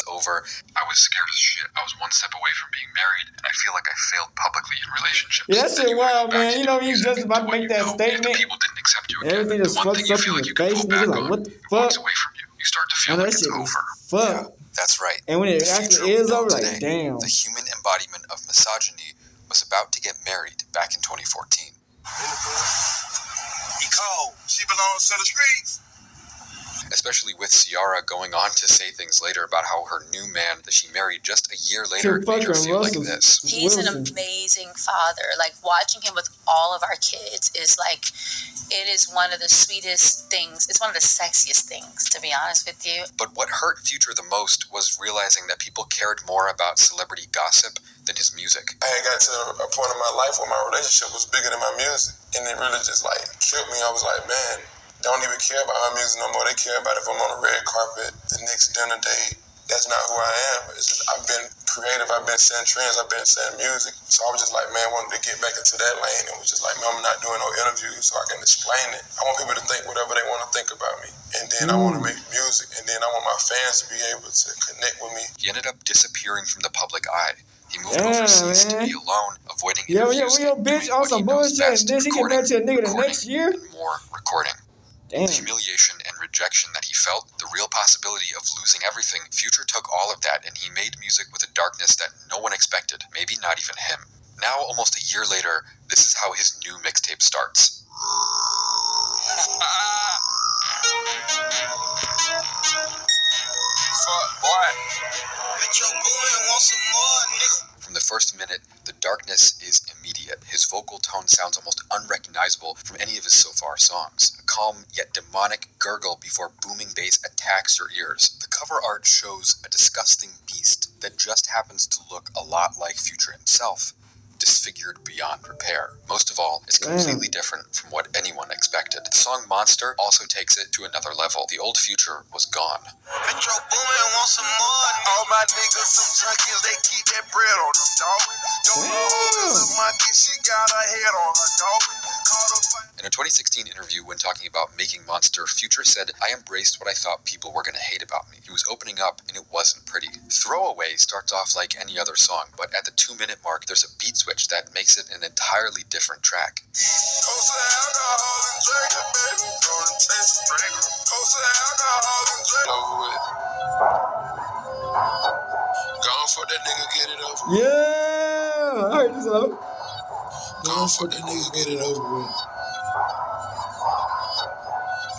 over.
"I was scared as shit. I was one step away from being married, and I feel like I failed publicly in relationships."
Yeah, that shit wild, man. You know, you just about to make that
If the
statement.
people didn't accept you again,
Everything just
the one
fucks
thing you
up
feel
in
like
your
you can
face,
pull
nigga.
back
Like,
on
what the
walks
fuck?
away from you. You start to feel
And
like
that
it's
shit is
over.
fuck.
That's right.
And when it
The
actually
Future we
is
know
over, like,
today,
damn.
the human embodiment of misogyny, was about to get married back in 2014.
He cold. She belongs to the streets.
especially with Ciara going on to say things later about how her new man that she married just a year later made her feel like this.
He's an amazing father. Like, watching him with all of our kids is like, it is one of the sweetest things. It's one of the sexiest things, to be honest with you.
But what hurt Future the most was realizing that people cared more about celebrity gossip than his music.
I had got to a point in my life where my relationship was bigger than my music. And it really just like killed me. I was like, man, they don't even care about my music no more. They care about if I'm on a red carpet, the next dinner date. That's not who I am. It's just, I've been creative. I've been setting trends. I've been setting music. So I was just like, man, wanted to get back into that lane. And was just like, man, I'm not doing no interviews so I can explain it. I want people to think whatever they want to think about me. And then I want to make music. And then I want my fans to be able to connect with me.
He ended up disappearing from the public eye. He moved overseas to be alone, avoiding interviews,
yo, bitch, on some bullshit. And then she get back to a nigga the next year.
And more recording.
Damn.
The humiliation and rejection that he felt, the real possibility of losing everything, Future took all of that and he made music with a darkness that no one expected, maybe not even him. Now, almost a year later, this is how his new mixtape starts.
Fuck, boy. Bitch, your boy want some more, nigga.
From the first minute, the darkness is immediate. His vocal tone sounds almost unrecognizable from any of his so far songs. A calm yet demonic gurgle before booming bass attacks your ears. The cover art shows a disgusting beast that just happens to look a lot like Future himself, disfigured beyond repair. Most of all, it's completely different from what anyone expected. The song Monster also takes it to another level. The old Future was gone.
Metro Boomin want some more. All my niggas some junkies, they keep that bread on them, dog. Don't know a monkey, she got her head on her, dog.
In a 2016 interview when talking about making Monster, Future said, "I embraced what I thought people were going to hate about me." He was opening up and it wasn't pretty. Throwaway starts off like any other song, but at the 2-minute mark, there's a beat switch that makes it an entirely different track.
Gone for that nigga, get it over.
Yeah, I heard this up.
Gone for that nigga, get it over with.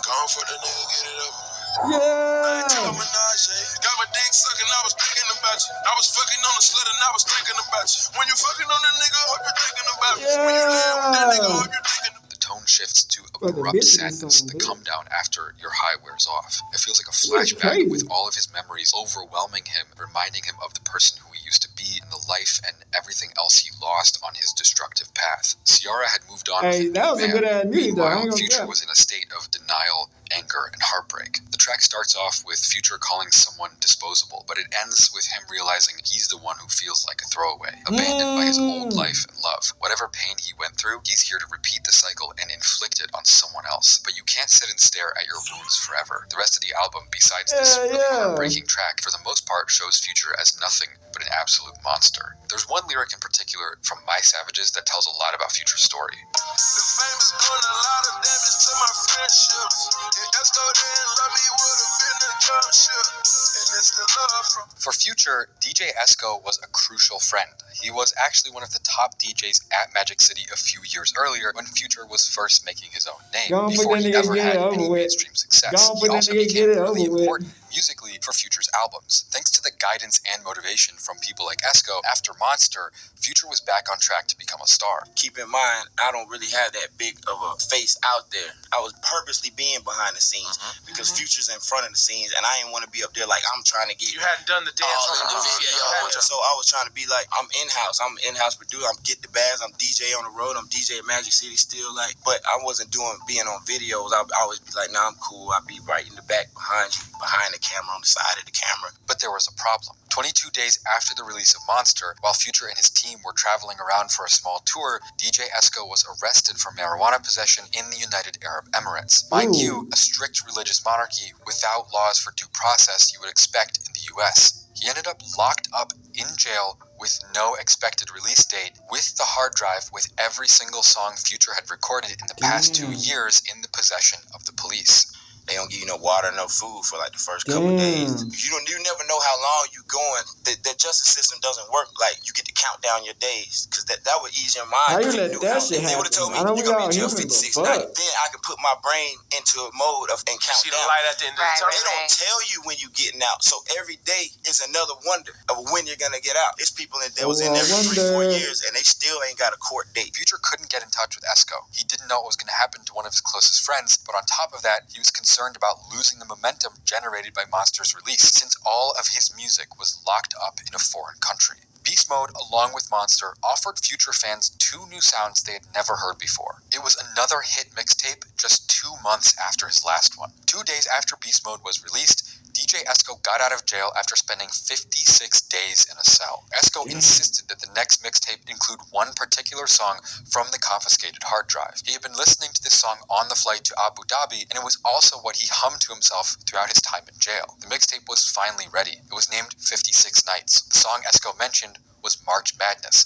Gone for that nigga, get it over with.
Yeah.
Got my dick sucking, I was thinking about you. I was fucking on the slut and I was thinking about you. When you fucking on that nigga, hope you're thinking about me. When you land with that nigga, hope you're thinking about me.
The tone shifts to abrupt sadness, the come down after your high wears off. It feels like a flashback with all of his memories overwhelming him, reminding him of the person who he used to be and the life and everything else he lost on his destructive path. Ciara had moved on with a
that was
new
a good ass
man.
music, though.
Meanwhile, Future was in a state of denial, anger, and heartbreak. The track starts off with Future calling someone disposable, but it ends with him realizing he's the one who feels like a throwaway, abandoned by his old life and love. Whatever pain he went through, he's here to repeat the cycle and inflict it on someone else. But you can't sit and stare at your wounds forever. The rest of the album, besides this really heartbreaking track, for the most part shows Future as nothing but an absolute monster. There's one lyric in particular from My Savages that tells a lot about Future's story.
The fame is doing a lot of damage to my friendships. If Esco didn't love me, would have been a jump ship. And it's the love from...
For Future, DJ Esco was a crucial friend. He was actually one of the top DJs at Magic City a few years earlier when Future was first making his own name, before he ever had any mainstream success. He also became really important musically for Future's albums. Thanks to the guidance and motivation from people like Esco, after Monster, Future was back on track to become a star.
Keep in mind, I don't really have that big of a face out there. I was purposely being behind the scenes because Future's in front of the scenes, and I didn't want to be up there like I'm trying to get. You hadn't done the dance on the video, so I was trying to be like I'm in-house. I'm in-house producer. I'm get the bags. I'm DJ on the road. I'm DJ at Magic City still, like. But I wasn't being on videos. I always be like, nah, I'm cool. I'll be right in the back behind you, behind the camera, on the side of the camera.
But there was a problem. 22 days after the release of Monster, while Future and his team were traveling around for a small tour, DJ Esco was arrested for marijuana possession in the United Arab Emirates. Mind you, a strict religious monarchy without laws for due process you would expect in the US. He ended up locked up in jail with no expected release date, with the hard drive with every single song Future had recorded in the past 2 years in the possession of the police.
They
don't give you no water, no food for like the first couple days. You never know how long you going. The justice system doesn't work like you get to count down your days, because that would ease your mind.
How you let that shit
If they would have told me
happen?
you're gonna be in jail 56 nights, then I could put my brain into a mode of and count
See the
down.
light at the end of the tunnel.
They don't tell you when you getting out, so every day is another wonder of when you're gonna get out. It's people that was in there for 3-4 years and they still ain't got a court date.
Future couldn't get in touch with Esco. He didn't know what was going to happen to one of his closest friends, but on top of that, he was concerned about losing the momentum generated by Monster's release, since all of his music was locked up in a foreign country. Beast Mode, along with Monster, offered Future fans 2 new sounds they had never heard before. It was another hit mixtape just 2 months after his last one. 2 days after Beast Mode was released, DJ Esco got out of jail after spending 56 days in a cell. Esco insisted that the next mixtape include one particular song from the confiscated hard drive. He had been listening to this song on the flight to Abu Dhabi, and it was also what he hummed to himself throughout his time in jail. The mixtape was finally ready. It was named 56 Nights. The song Esco mentioned was March Madness.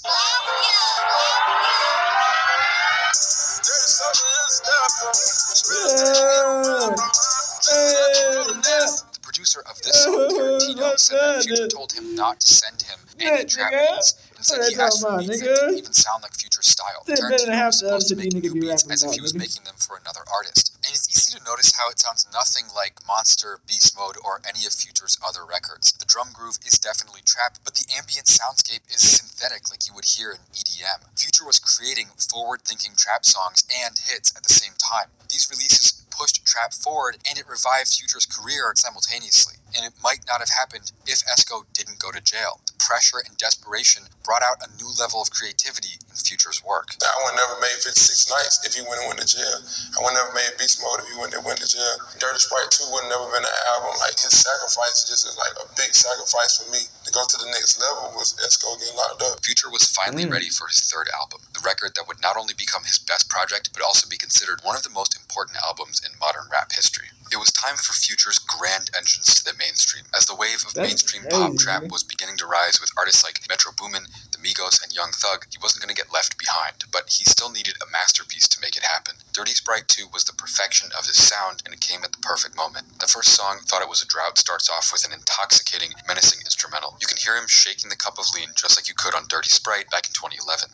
The producer of this song, Tarantino, said that Future told him not to send him any trap beats, and said he asked for beats that didn't even sound like Future's style. Tarantino was supposed to make new beats as if he was making them for another artist. And it's easy to notice how it sounds nothing like Monster, Beast Mode, or any of Future's other records. The drum groove is definitely trap, but the ambient soundscape is synthetic like you would hear in EDM. Future was creating forward-thinking trap songs and hits at the same time. These releases pushed trap forward, and it revived Future's career simultaneously. And it might not have happened if Esco didn't go to jail. The pressure and desperation brought out a new level of creativity in Future's work.
I would never made 56 Nights if he wouldn't went to jail. I would never made Beast Mode if he went to jail. Dirty Sprite 2 would never been an album. Like, his sacrifice just is like a big sacrifice for me. To go to the next level was Esco getting locked up.
Future was finally ready for his 3rd album, the record that would not only become his best project, but also be considered one of the most important albums in modern rap history. It was time for Future's grand entrance to the mainstream, as the wave of mainstream pop trap was beginning to rise with artists like Metro Boomin, The Migos, and Young Thug. He wasn't going to get left behind, but he still needed a masterpiece to make it happen. Dirty Sprite 2 was the perfection of his sound, and it came at the perfect moment. The first song, Thought It Was a Drought, starts off with an intoxicating, menacing instrumental. You can hear him shaking the cup of lean just like you could on Dirty Sprite back in 2011.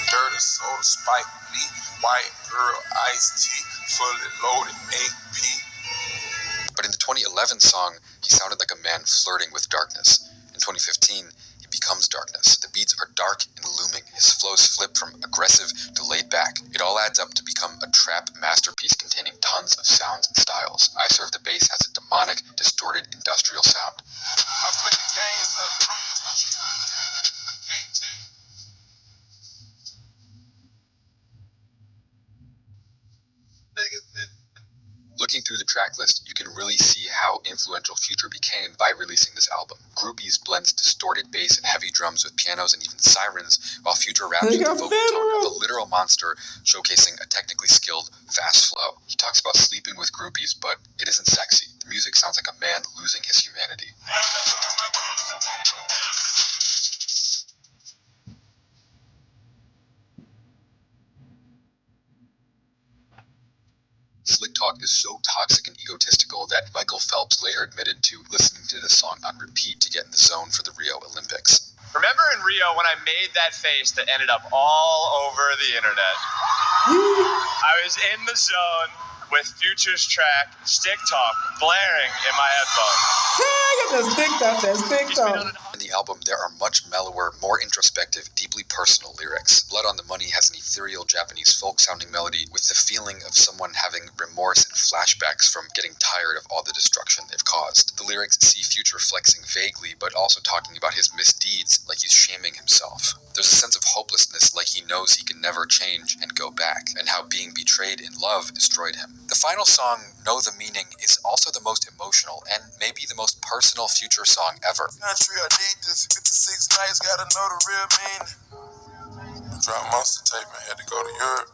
Dirty soda, spike beat, white girl, iced tea, fully loaded AP.
But in the 2011 song, he sounded like a man flirting with darkness. In 2015, he becomes darkness. The beats are dark and looming. His flows flip from aggressive to laid back. It all adds up to become a trap masterpiece containing tons of sounds and styles. I Serve the Bass has a demonic, distorted, industrial sound.
I play the games up.
Looking through the track list, you can really see how influential Future became by releasing this album. Groupies blends distorted bass and heavy drums with pianos and even sirens, while Future raps with the vocal tone of a literal monster, showcasing a technically skilled, fast flow. He talks about sleeping with groupies, but it isn't sexy. The music sounds like a man losing his humanity. Slick talk is so toxic and egotistical that Michael Phelps later admitted to listening to this song on repeat to get in the zone for the Rio Olympics.
Remember in Rio when I made that face that ended up all over the internet? I was in the zone with Future's track, Stick Talk, blaring in my headphones.
In the album, there are much mellower, more introspective, deeply personal lyrics. Blood on the Money has an ethereal Japanese folk-sounding melody with the feeling of someone having remorse and flashbacks from getting tired of all the destruction they've caused. The lyrics see Future flexing vaguely, but also talking about his misdeeds like he's shaming himself. There's a sense of hopelessness, like he knows he can never change and go back, and how being betrayed in love destroyed him. The final song, Know the Meaning, is also the most emotional and maybe the most personal Future song ever.
Country, I need this. 56 Nights, gotta know the real meaning. Dropped Monster tape and had to go to Europe.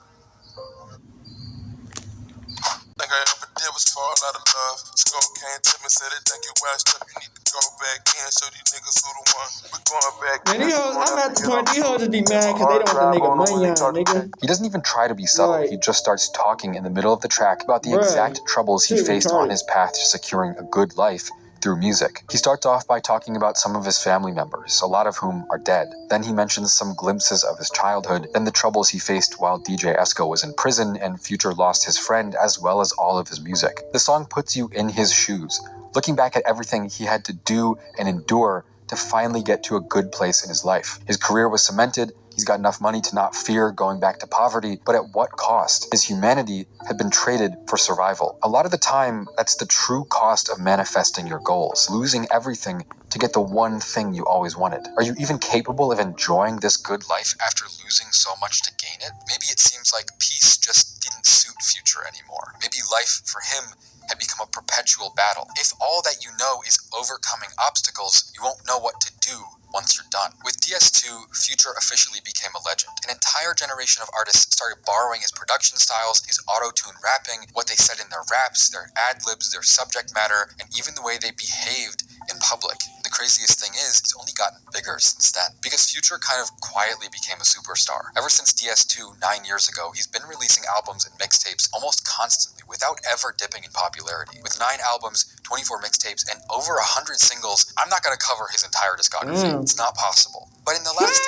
Think I ever did was fall out of love. Skull came to me, said it, think you washed up. You need to go back in, show these niggas who the one. We're going back in.
I'm at the point, these hoes just be mad because they don't want the nigga money on, nigga.
He doesn't even try to be subtle.
Right.
He just starts talking in the middle of the track about the exact troubles he faced on his path to securing a good life through music. He starts off by talking about some of his family members, a lot of whom are dead. Then he mentions some glimpses of his childhood, then the troubles he faced while DJ Esco was in prison, and Future lost his friend as well as all of his music. The song puts you in his shoes, looking back at everything he had to do and endure to finally get to a good place in his life. His career was cemented, he's got enough money to not fear going back to poverty, but at what cost? His humanity had been traded for survival. A lot of the time, that's the true cost of manifesting your goals, losing everything to get the one thing you always wanted. Are you even capable of enjoying this good life after losing so much to gain it? Maybe it seems like peace just didn't suit Future anymore. Maybe life for him had become a perpetual battle. If all that you know is overcoming obstacles, you won't know what to do once you're done. With DS2, Future officially became a legend. An entire generation of artists started borrowing his production styles, his auto-tune rapping, what they said in their raps, their ad-libs, their subject matter, and even the way they behaved in public. The craziest thing is, it's only gotten bigger since then, because Future kind of quietly became a superstar. Ever since DS2 9 years ago, he's been releasing albums and mixtapes almost constantly, without ever dipping in popularity. With 9 albums, 24 mixtapes, and over 100 singles, I'm not gonna cover his entire discography. It's not possible. But in the last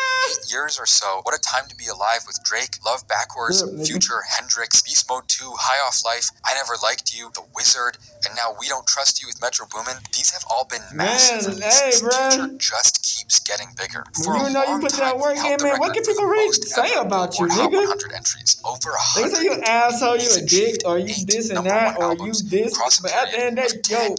8 years or so, what a time to be alive with Drake, Love Backwards, Future, Hendrix, Beast Mode 2, High Off Life, I Never Liked You, The Wizard, and now We Don't Trust You with Metro Boomin. These have all been massive releases. Future just keeps getting bigger. For a long time, he held the record for the most ever Billboard Hot 100 entries. Over 100.
They say you an asshole, you a dick, or you this and that, or you this. But at the end of the day,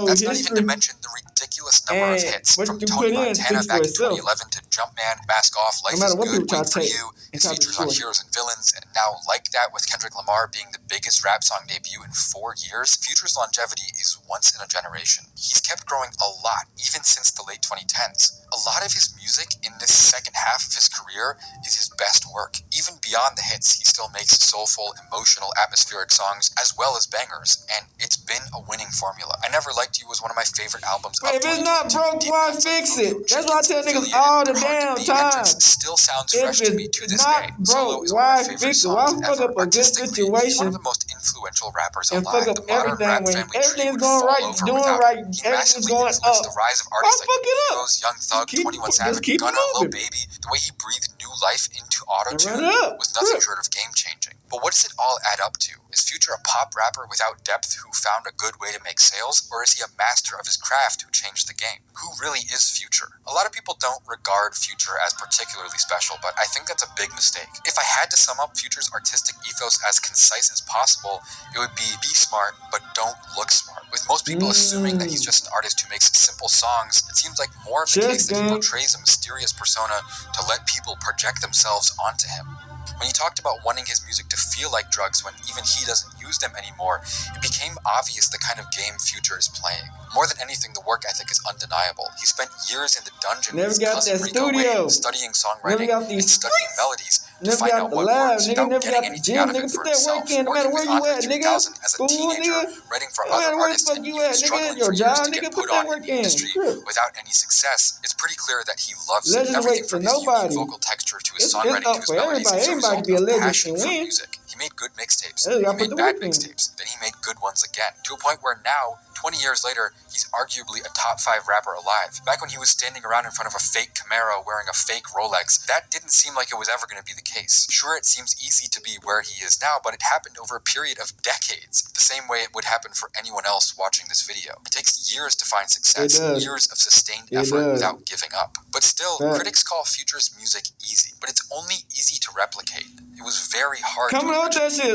That's not even to mention the ridiculous number of hits from Tony Montana back in 2011 to Jumpman, Mask Off, Life is Good, Wait for You, his features on Heroes and Villains, and now Like That with Kendrick Lamar being the biggest rap song debut in 4 years. Future's longevity is once in a generation. He's kept growing a lot, even since the late 2010s. A lot of his music in this second half of his career is his best work. Even beyond the hits, he still makes soulful, emotional, atmospheric songs, as well as bangers, and it's been a winning formula. I Never Liked You was one of my favorite albums of 2022.
If it's not broke, why fix it? That's why I tell niggas all the damn time.
Still sounds fresh to me to this day.
If it's not broke, why fix it? Why fuck up a good situation?
One of the most influential rappers
and
alive.
fuck up everything when everything's going right, doing right, everything's going up.
The rise of artists like Migos, Young Thug, 21 Savage, Gunna, Lil Baby. The way he breathed new life into auto-tune was nothing short of game-changing. But what does it all add up to? Is Future a pop rapper without depth who found a good way to make sales? Or is he a master of his craft who changed the game? Who really is Future? A lot of people don't regard Future as particularly special, but I think that's a big mistake. If I had to sum up Future's artistic ethos as concise as possible, it would be smart, but don't look smart. With most people assuming that he's just an artist who makes simple songs, it seems like more of the case that he portrays a mysterious persona to let people project themselves onto him. When he talked about wanting his music to feel like drugs when even he doesn't use them anymore, it became obvious the kind of game Future is playing. More than anything, the work ethic is undeniable. He spent years in the dungeon with his cousin Rico Wayne, studying songwriting and studying melodies to find out what works without getting anything out of it for himself. Working with Andre 3000 as a teenager, writing for other artists, and even struggling for years to get put on in the industry without any success, it's pretty clear that he loves it. Everything from his unique vocal texture to his songwriting to his melodies is a result of passion for music. He made good mixtapes, he made bad mixtapes, then he made good ones again, to a point where now, 20 years later, he's arguably a top 5 rapper alive. Back when he was standing around in front of a fake Camaro wearing a fake Rolex, that didn't seem like it was ever going to be the case. Sure, it seems easy to be where he is now, but it happened over a period of decades, the same way it would happen for anyone else watching this video. It takes years to find success, years of sustained effort without giving up. But still, critics call Future's music easy, but it's only easy to replicate. It was very hard to imagine.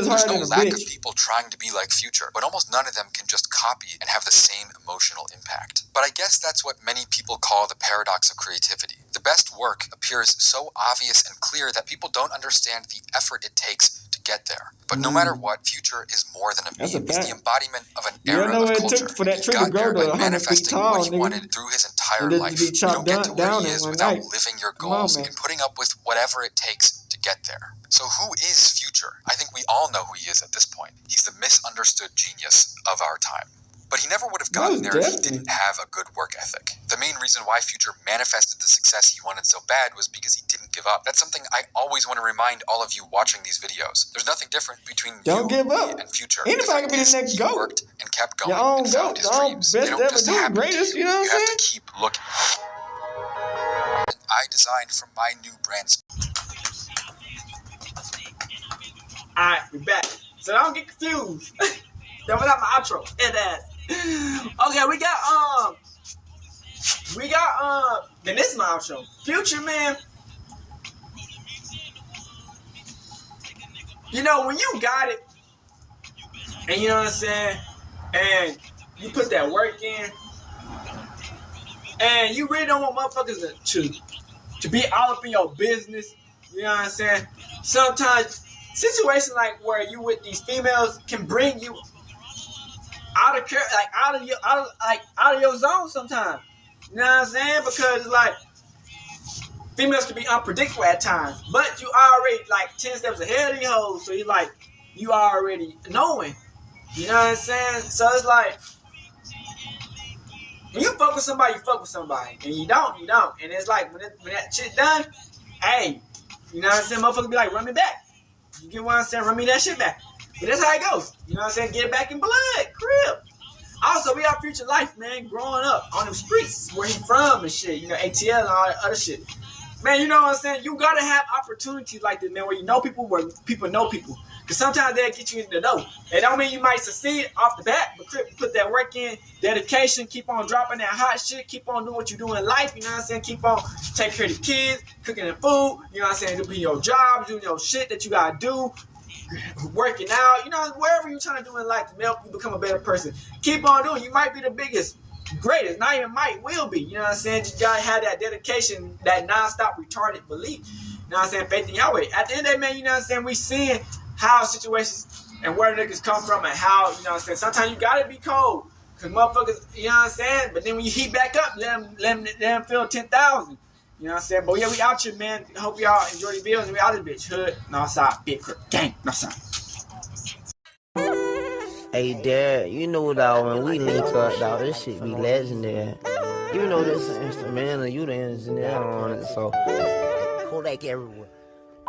There's no lack of people trying to be like Future, but almost none of them can just copy and have the same emotional impact. But I guess that's what many people call the paradox of creativity. The best work appears so obvious and clear that people don't understand the effort it takes to get there. But no matter what, Future is more than a meme. He's the embodiment of an era of culture. He got there by manifesting what he wanted through his entire life. You don't get to where he is without living your goals and putting up with whatever it takes to get there. So who is Future? I think we all know who he is at this point. He's the misunderstood genius of our time. But he never would have gotten there if he didn't have a good work ethic. The main reason why Future manifested the success he wanted so bad was because he didn't give up. That's something I always want to remind all of you watching these videos. There's nothing different between you and Future.
Anybody can be the next GOAT.
He worked and kept going and found his dreams. They don't just happen to you. You have to keep looking. I designed from my new brand.
Alright, we're back. So don't get confused. That was not my outro. Okay, we got then this is my outro. Future, man. You know, when you got it, and you know what I'm saying, and you put that work in, and you really don't want motherfuckers to be all up in your business, you know what I'm saying? Sometimes situations like where you with these females can bring you out of your zone sometimes. You know what I'm saying? Because like females can be unpredictable at times, but you already like 10 steps ahead of these hoes, so you already knowing. You know what I'm saying? So it's like when you fuck with somebody, you fuck with somebody, and you don't. And it's like when that shit done, hey, you know what I'm saying? Motherfuckers be like, run me back. You get what I'm saying? Run me that shit back. But that's how it goes. You know what I'm saying? Get it back in blood, crib. Also, we got Future life, man. Growing up on them streets where he from and shit. You know, ATL and all that other shit. Man, you know what I'm saying? You gotta have opportunities like this, man, where you know people, where people know people. Because sometimes they'll get you in the door. It don't mean you might succeed off the bat, but crib, put that work in, dedication, keep on dropping that hot shit, keep on doing what you do in life, you know what I'm saying? Keep on taking care of the kids, cooking and food, you know what I'm saying? Doing your job, doing your shit that you gotta do. Working out, you know, wherever you're trying to do in life to help you become a better person. Keep on doing. You might be the biggest, greatest. Not even might, will be. You know what I'm saying? You gotta have that dedication, that non-stop retarded belief. You know what I'm saying? Faith in Yahweh. At the end of the day, man, you know what I'm saying? We seeing how situations and where niggas come from and how, you know what I'm saying? Sometimes you gotta be cold. Cause motherfuckers, you know what I'm saying? But then when you heat back up, let them feel 10,000. You know what I'm saying? But yeah, we out here, man. Hope y'all enjoy the videos. And we out this bitch. Hood, Northside, Big Crip, gang, Northside.
Hey, Dad, you know, dog, when we link up, dog, this shit be legendary. You know this instrumental, you the engineer on it, so Kodak everywhere.